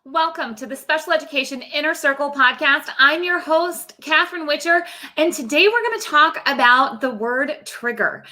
Welcome to the Special Education Inner Circle podcast. I'm your host, Catherine Witcher, and today we're going to talk about the word trigger.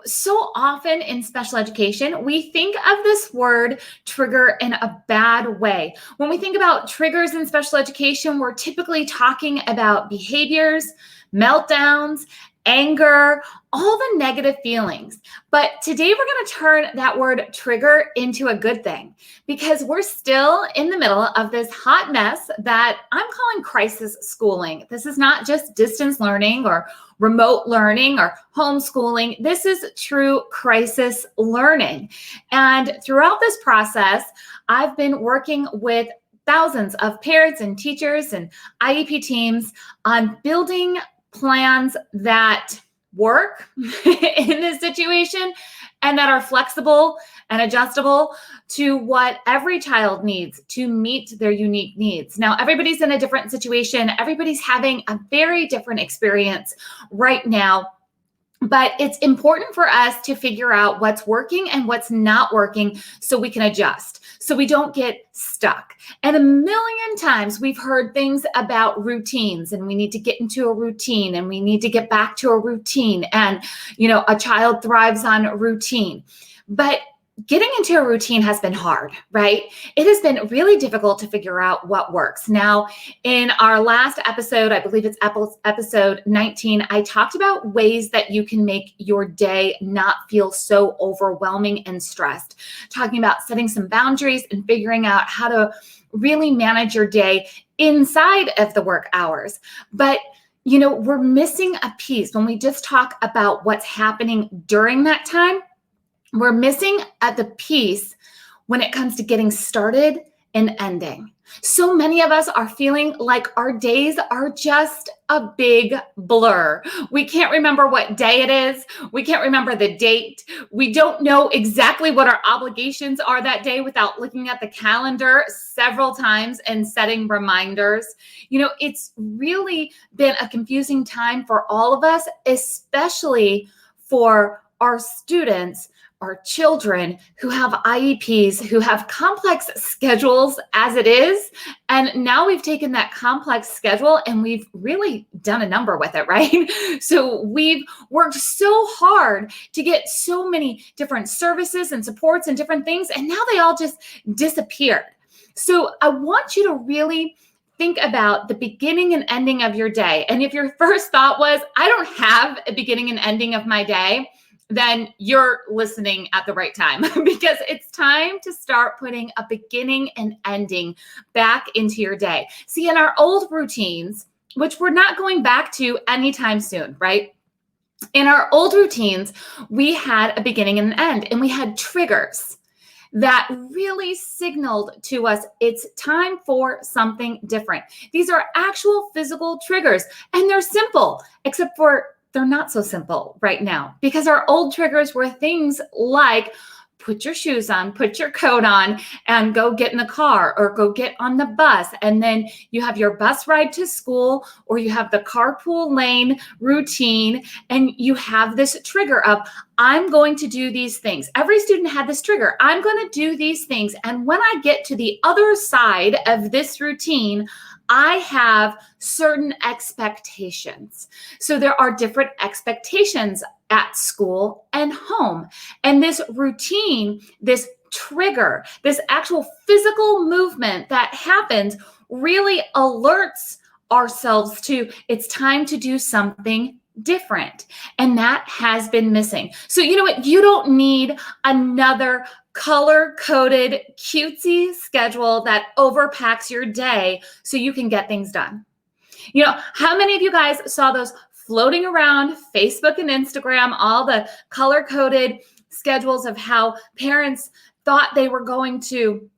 So often in special education, we think of this word trigger in a bad way. When we think about triggers in special education, we're typically talking about behaviors, meltdowns, anger, all the negative feelings. But today we're going to turn that word trigger into a good thing because we're still in the middle of this hot mess that I'm calling crisis schooling. This is not just distance learning or remote learning or homeschooling. This is true crisis learning. And throughout this process, I've been working with thousands of parents and teachers and IEP teams on building plans that work in this situation and that are flexible and adjustable to what every child needs to meet their unique needs. Now, everybody's in a different situation. Everybody's having a very different experience right now. But it's important for us to figure out what's working and what's not working so we can adjust, so we don't get stuck. And a million times we've heard things about routines and we need to get into a routine and we need to get back to a routine. And, a child thrives on routine. But getting into a routine has been hard, right? It has been really difficult to figure out what works. Now, in our last episode, I believe it's episode 19, I talked about ways that you can make your day not feel so overwhelming and stressed, talking about setting some boundaries and figuring out how to really manage your day inside of the work hours. But we're missing a piece when we just talk about what's happening during that time. We're missing at the piece when it comes to getting started and ending. So many of us are feeling like our days are just a big blur. We can't remember what day it is. We can't remember the date. We don't know exactly what our obligations are that day without looking at the calendar several times and setting reminders. It's really been a confusing time for all of us, especially for our students, our children who have IEPs, who have complex schedules as it is. And now we've taken that complex schedule and we've really done a number with it, right? So we've worked so hard to get so many different services and supports and different things, and now they all just disappeared. So I want you to really think about the beginning and ending of your day. And if your first thought was, I don't have a beginning and ending of my day, then you're listening at the right time because it's time to start putting a beginning and ending back into your day. See, in our old routines, which we're not going back to anytime soon, right? In our old routines, we had a beginning and an end, and we had triggers that really signaled to us it's time for something different. These are actual physical triggers, and they're simple, except for they're not so simple right now because our old triggers were things like put your shoes on, put your coat on, and go get in the car or go get on the bus. And then you have your bus ride to school or you have the carpool lane routine and you have this trigger of, I'm going to do these things. Every student had this trigger. I'm going to do these things. And when I get to the other side of this routine, I have certain expectations. So there are different expectations at school and home. And this routine, this trigger, this actual physical movement that happens really alerts ourselves to it's time to do something different. And that has been missing. So you know what? You don't need another color-coded cutesy schedule that overpacks your day so you can get things done. How many of you guys saw those floating around Facebook and Instagram, all the color-coded schedules of how parents thought they were going to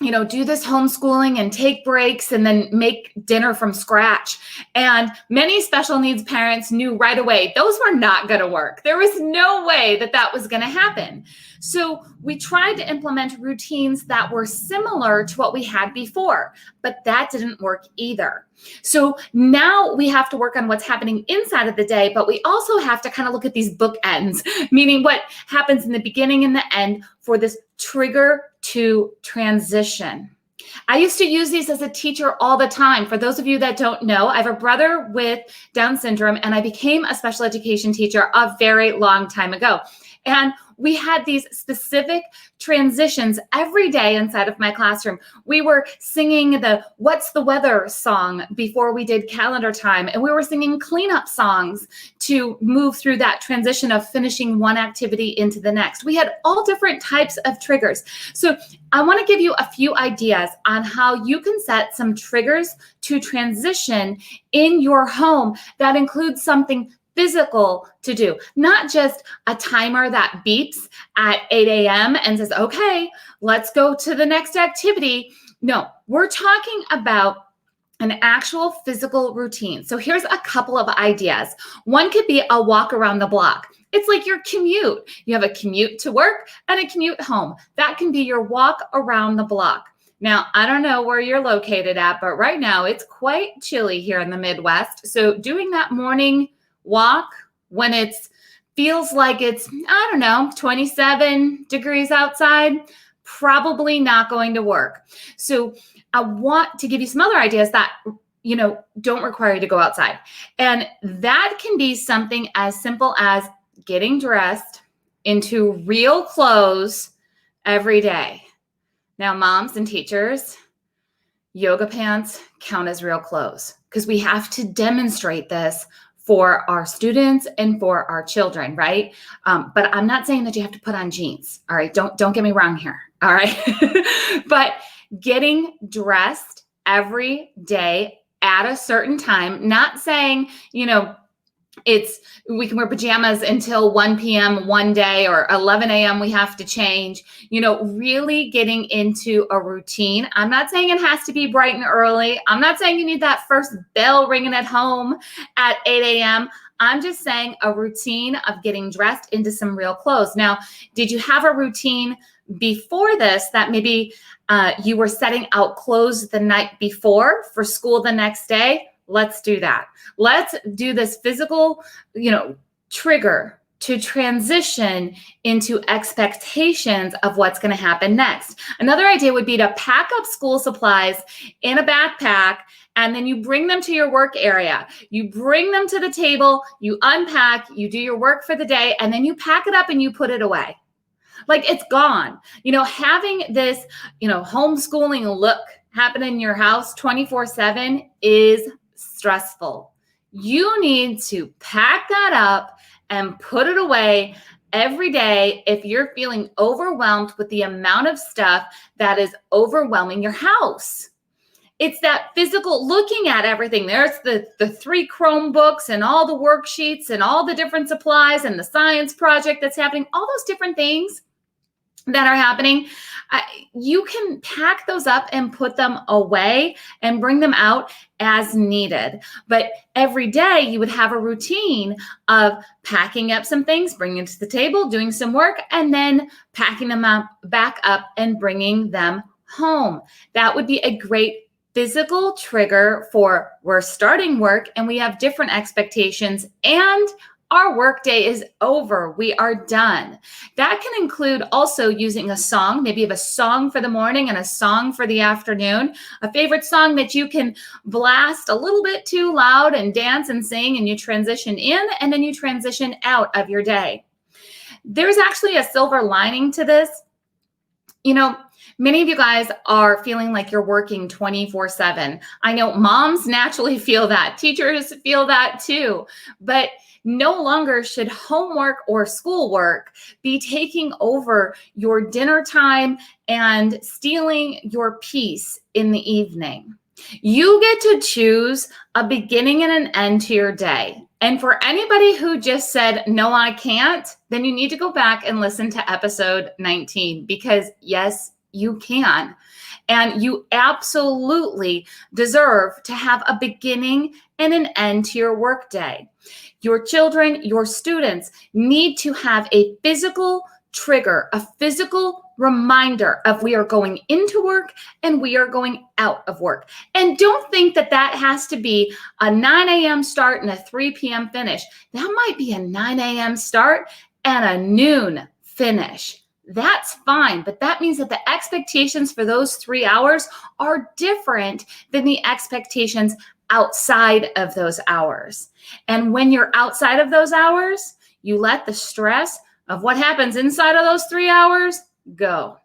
do this homeschooling and take breaks and then make dinner from scratch. And many special needs parents knew right away those were not going to work. There was no way that was going to happen. So we tried to implement routines that were similar to what we had before, but that didn't work either. So now we have to work on what's happening inside of the day, but we also have to kind of look at these bookends, meaning what happens in the beginning and the end for this trigger to transition. I used to use these as a teacher all the time. For those of you that don't know, I have a brother with Down syndrome, and I became a special education teacher a very long time ago. And we had these specific transitions every day inside of my classroom. We were singing the What's the Weather song before we did calendar time, and we were singing cleanup songs to move through that transition of finishing one activity into the next. We had all different types of triggers. So I want to give you a few ideas on how you can set some triggers to transition in your home that includes something physical to do, not just a timer that beeps at 8 a.m. and says, okay, let's go to the next activity. No, we're talking about an actual physical routine. So here's a couple of ideas. One could be a walk around the block. It's like your commute. You have a commute to work and a commute home. That can be your walk around the block. Now, I don't know where you're located at, but right now it's quite chilly here in the Midwest. So doing that morning walk when it feels like it's, 27 degrees outside, probably not going to work. So I want to give you some other ideas that, don't require you to go outside. And that can be something as simple as getting dressed into real clothes every day. Now, moms and teachers, yoga pants count as real clothes because we have to demonstrate this for our students and for our children, right? But I'm not saying that you have to put on jeans, all right? Don't get me wrong here, all right? But getting dressed every day at a certain time, not saying, we can wear pajamas until 1 p.m. one day or 11 a.m. we have to change, really getting into a routine. I'm not saying it has to be bright and early. I'm not saying you need that first bell ringing at home at 8 a.m. I'm just saying a routine of getting dressed into some real clothes. Now, did you have a routine before this that maybe you were setting out clothes the night before for school the next day? Let's do that. Let's do this physical, trigger to transition into expectations of what's going to happen next. Another idea would be to pack up school supplies in a backpack, and then you bring them to your work area. You bring them to the table, you unpack, you do your work for the day, and then you pack it up and you put it away. Like it's gone. Having this, homeschooling look happen in your house 24/7 is stressful. You need to pack that up and put it away every day if you're feeling overwhelmed with the amount of stuff that is overwhelming your house. It's that physical looking at everything. There's the 3 Chromebooks and all the worksheets and all the different supplies and the science project that's happening, all those different things that are happening. You can pack those up and put them away and bring them out as needed. But every day you would have a routine of packing up some things, bringing them to the table, doing some work, and then packing them up, back up and bringing them home. That would be a great physical trigger for we're starting work and we have different expectations and our workday is over. We are done. That can include also using a song. Maybe you have a song for the morning and a song for the afternoon, a favorite song that you can blast a little bit too loud and dance and sing, and you transition in and then you transition out of your day. There's actually a silver lining to this. Many of you guys are feeling like you're working 24/7. I know moms naturally feel that. Teachers feel that too. But no longer should homework or schoolwork be taking over your dinner time and stealing your peace in the evening. You get to choose a beginning and an end to your day. And for anybody who just said, no, I can't, then you need to go back and listen to episode 19 because yes, you can. And you absolutely deserve to have a beginning and an end to your workday. Your children, your students need to have a physical trigger, a physical reminder of we are going into work and we are going out of work. And don't think that that has to be a 9 a.m. start and a 3 p.m. finish. That might be a 9 a.m. start and a noon finish. that's fine. But that means that the expectations for those 3 hours are different than the expectations outside of those hours. And when you're outside of those hours, you let the stress of what happens inside of those 3 hours go.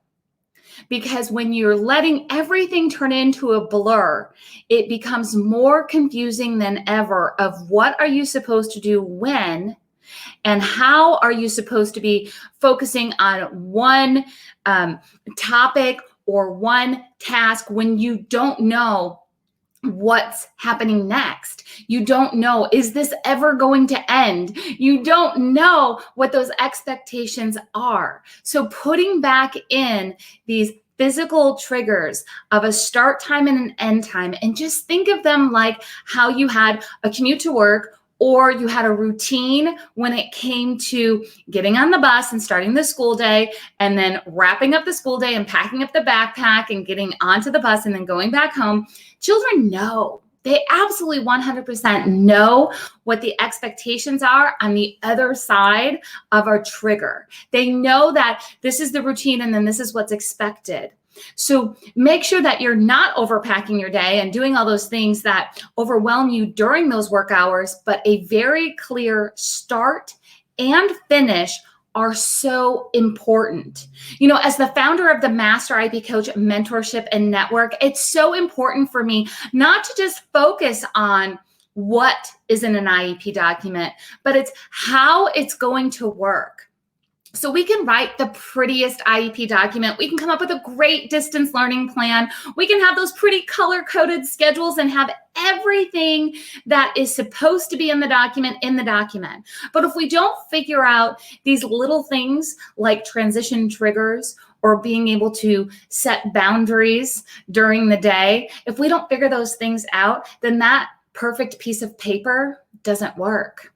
Because when you're letting everything turn into a blur, it becomes more confusing than ever of what are you supposed to do when, and how are you supposed to be focusing on one topic or one task when you don't know what's happening next. You don't know, is this ever going to end? You don't know what those expectations are. So putting back in these physical triggers of a start time and an end time, and just think of them like how you had a commute to work, or you had a routine when it came to getting on the bus and starting the school day, and then wrapping up the school day and packing up the backpack and getting onto the bus and then going back home. Children know. They absolutely 100% know what the expectations are on the other side of our trigger. They know that this is the routine and then this is what's expected. So make sure that you're not overpacking your day and doing all those things that overwhelm you during those work hours, but a very clear start and finish are so important. You know, as the founder of the Master IEP Coach Mentorship and Network, it's so important for me not to just focus on what is in an IEP document, but it's how it's going to work. So we can write the prettiest IEP document. We can come up with a great distance learning plan. We can have those pretty color-coded schedules and have everything that is supposed to be in the document in the document. But if we don't figure out these little things like transition triggers or being able to set boundaries during the day, if we don't figure those things out, then that perfect piece of paper doesn't work.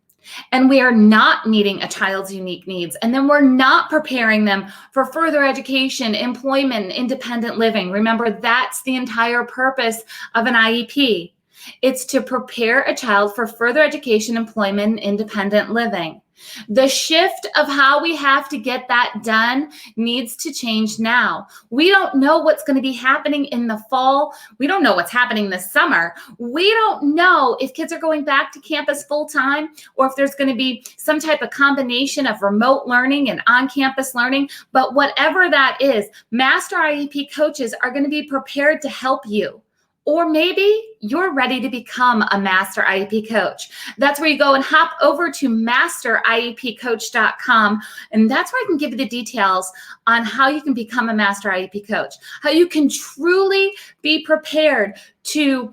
And we are not meeting a child's unique needs. And then we're not preparing them for further education, employment, independent living. Remember, that's the entire purpose of an IEP. It's to prepare a child for further education, employment, and independent living. The shift of how we have to get that done needs to change now. We don't know what's going to be happening in the fall. We don't know what's happening this summer. We don't know if kids are going back to campus full time or if there's going to be some type of combination of remote learning and on-campus learning. But whatever that is, Master IEP coaches are going to be prepared to help you. Or maybe you're ready to become a Master IEP coach. That's where you go and hop over to masteriepcoach.com. And that's where I can give you the details on how you can become a Master IEP coach, how you can truly be prepared to,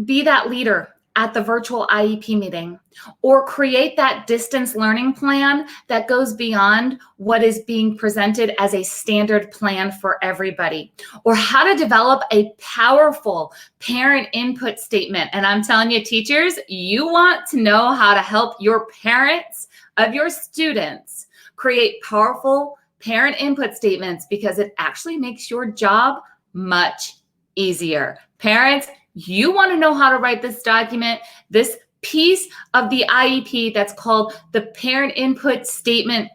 be that leader at the virtual IEP meeting, or create that distance learning plan that goes beyond what is being presented as a standard plan for everybody, or how to develop a powerful parent input statement. And I'm telling you, teachers, you want to know how to help your parents of your students create powerful parent input statements, because it actually makes your job much easier. Parents, you want to know how to write this document, this piece of the IEP that's called the parent input statement.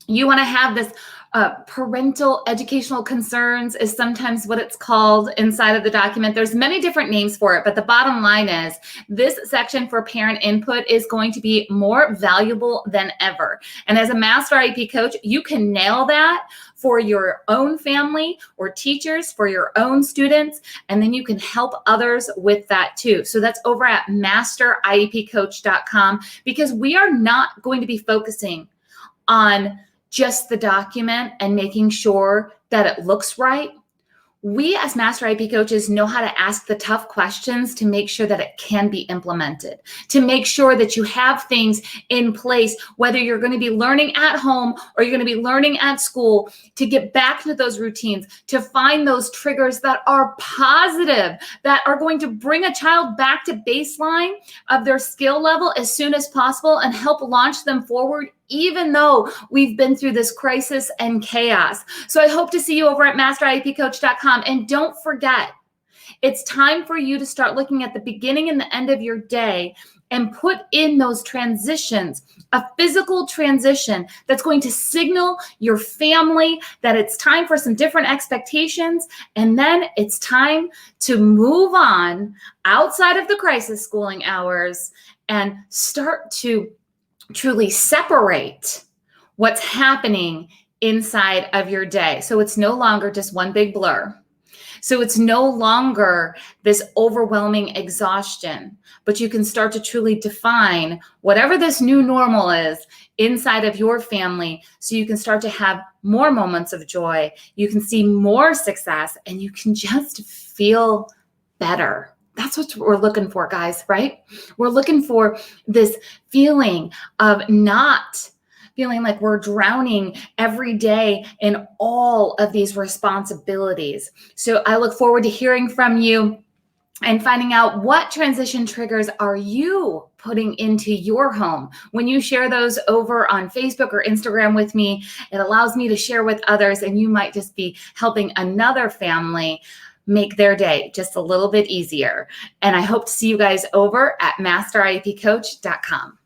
You want to have this parental educational concerns is sometimes what it's called inside of the document. There's many different names for it, but the bottom line is this section for parent input is going to be more valuable than ever. And as a Master IEP coach, you can nail that for your own family or teachers, for your own students, and then you can help others with that too. So that's over at masteriepcoach.com, because we are not going to be focusing on just the document and making sure that it looks right. We as Master IEP coaches know how to ask the tough questions to make sure that it can be implemented, to make sure that you have things in place, whether you're going to be learning at home or you're going to be learning at school, to get back to those routines, to find those triggers that are positive, that are going to bring a child back to baseline of their skill level as soon as possible and help launch them forward, even though we've been through this crisis and chaos. So I hope to see you over at masteriepcoach.com. And don't forget, it's time for you to start looking at the beginning and the end of your day and put in those transitions, a physical transition that's going to signal your family that it's time for some different expectations. And then it's time to move on outside of the crisis schooling hours and start to truly separate what's happening inside of your day. So it's no longer just one big blur. So it's no longer this overwhelming exhaustion, but you can start to truly define whatever this new normal is inside of your family, so you can start to have more moments of joy, you can see more success, and you can just feel better. That's what we're looking for, guys, right? We're looking for this feeling of not feeling like we're drowning every day in all of these responsibilities. So I look forward to hearing from you and finding out what transition triggers are you putting into your home. When you share those over on Facebook or Instagram with me, it allows me to share with others, and you might just be helping another family make their day just a little bit easier. And I hope to see you guys over at masteriepcoach.com.